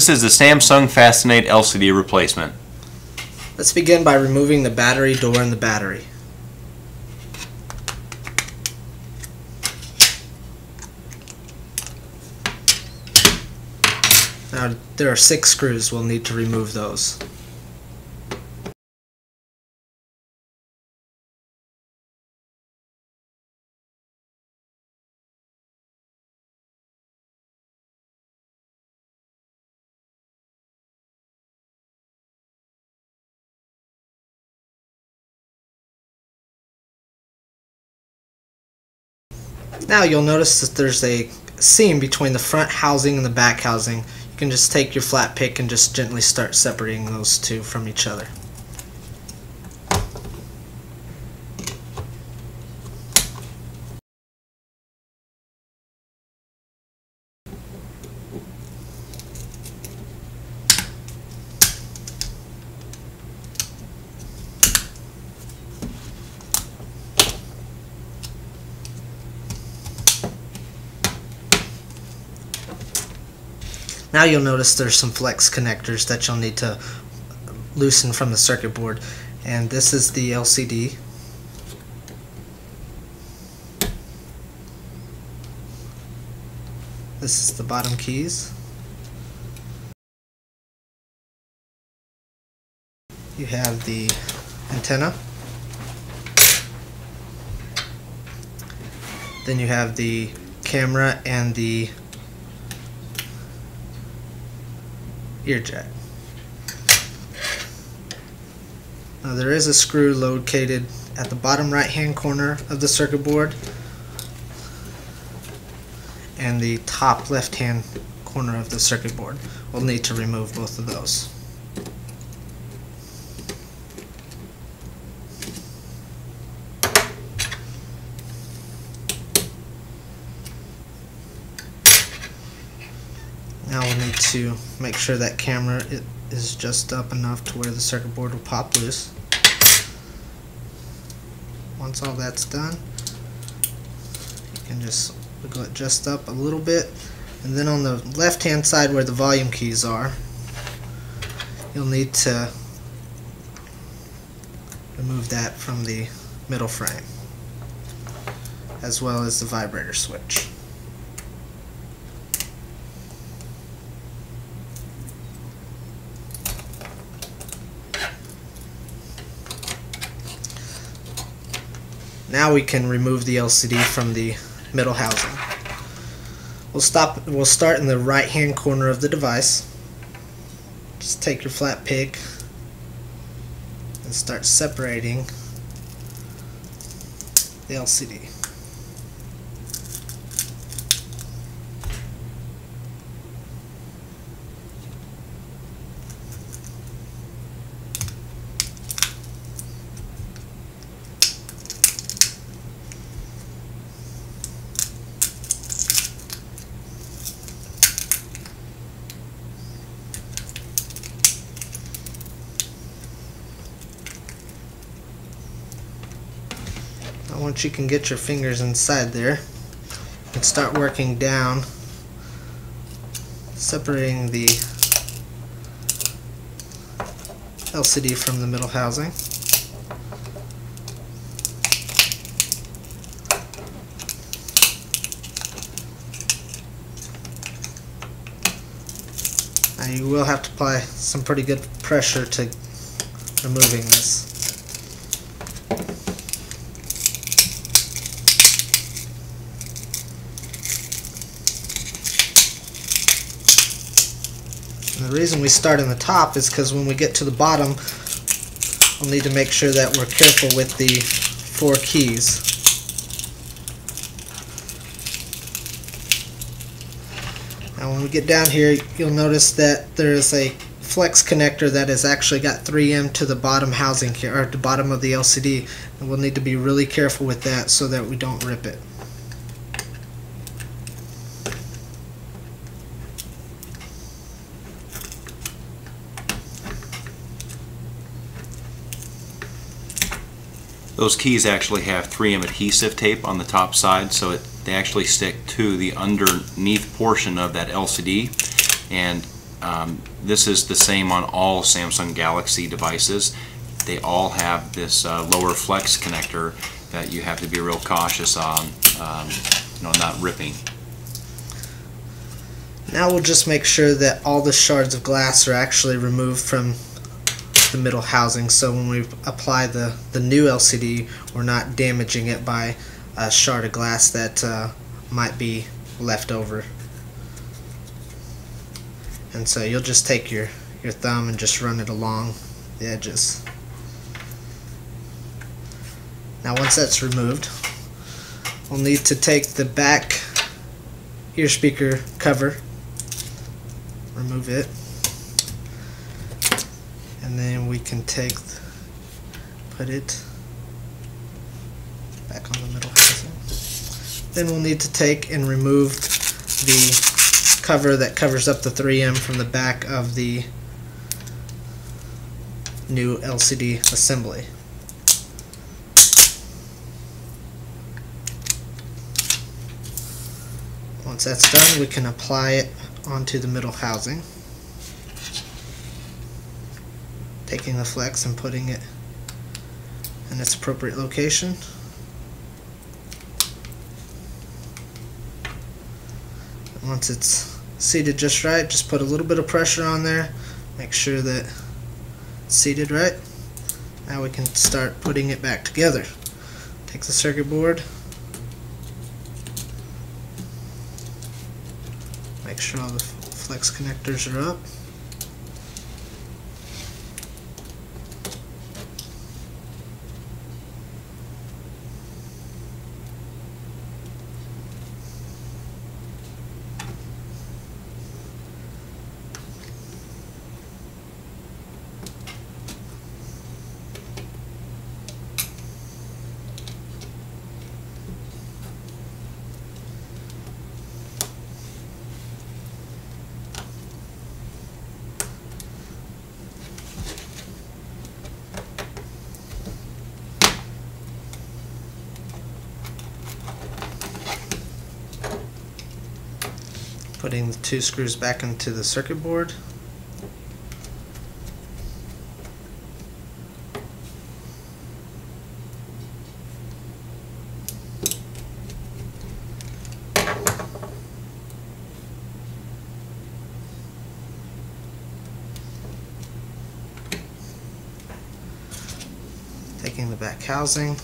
This is the Samsung Fascinate LCD replacement. Let's begin by removing the battery door and the battery. Now there are 6 screws, we'll need to remove those. Now you'll notice that there's a seam between the front housing and the back housing. You can just take your flat pick and just gently start separating those two from each other. Now you'll notice there's some flex connectors that you'll need to loosen from the circuit board, and this is the LCD. This is the bottom keys. You have the antenna. Then you have the camera and the ear jack. Now there is a screw located at the bottom right hand corner of the circuit board and the top left hand corner of the circuit board. We'll need to remove both of those. Now we'll need to make sure that camera is just up enough to where the circuit board will pop loose. Once all that's done, you can just wiggle it just up a little bit, and then on the left hand side where the volume keys are, you'll need to remove that from the middle frame, as well as the vibrator switch. Now we can remove the LCD from the middle housing. We'll start in the right hand corner of the device. Just take your flat pick and start separating the LCD. Once you can get your fingers inside there, you can start working down, separating the LCD from the middle housing. Now you will have to apply some pretty good pressure to removing this. And the reason we start in the top is because when we get to the bottom, we'll need to make sure that we're careful with the 4 keys. Now when we get down here, you'll notice that there is a flex connector that has actually got 3M to the bottom housing here, or the bottom of the LCD, and we'll need to be really careful with that so that we don't rip it. Those keys actually have 3M adhesive tape on the top side, so they actually stick to the underneath portion of that LCD, and This is the same on all Samsung Galaxy devices. They all have this lower flex connector that you have to be real cautious on, not ripping. Now we'll just make sure that all the shards of glass are actually removed from the middle housing, so when we apply the new LCD, we're not damaging it by a shard of glass that might be left over. And so you'll just take your thumb and just run it along the edges. Now once that's removed, we'll need to take the back ear speaker cover, remove it, and then we can put it back on the middle housing. Then we'll need to take and remove the cover that covers up the 3M from the back of the new LCD assembly. Once that's done, we can apply it onto the middle housing, taking the flex and putting it in its appropriate location. Once it's seated just right, just put a little bit of pressure on there, make sure that it's seated right. Now we can start putting it back together. Take the circuit board, make sure all the flex connectors are up. Putting the two screws back into the circuit board. Taking the back housing.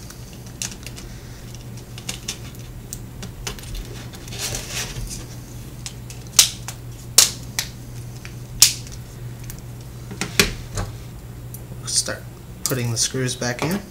Start putting the screws back in.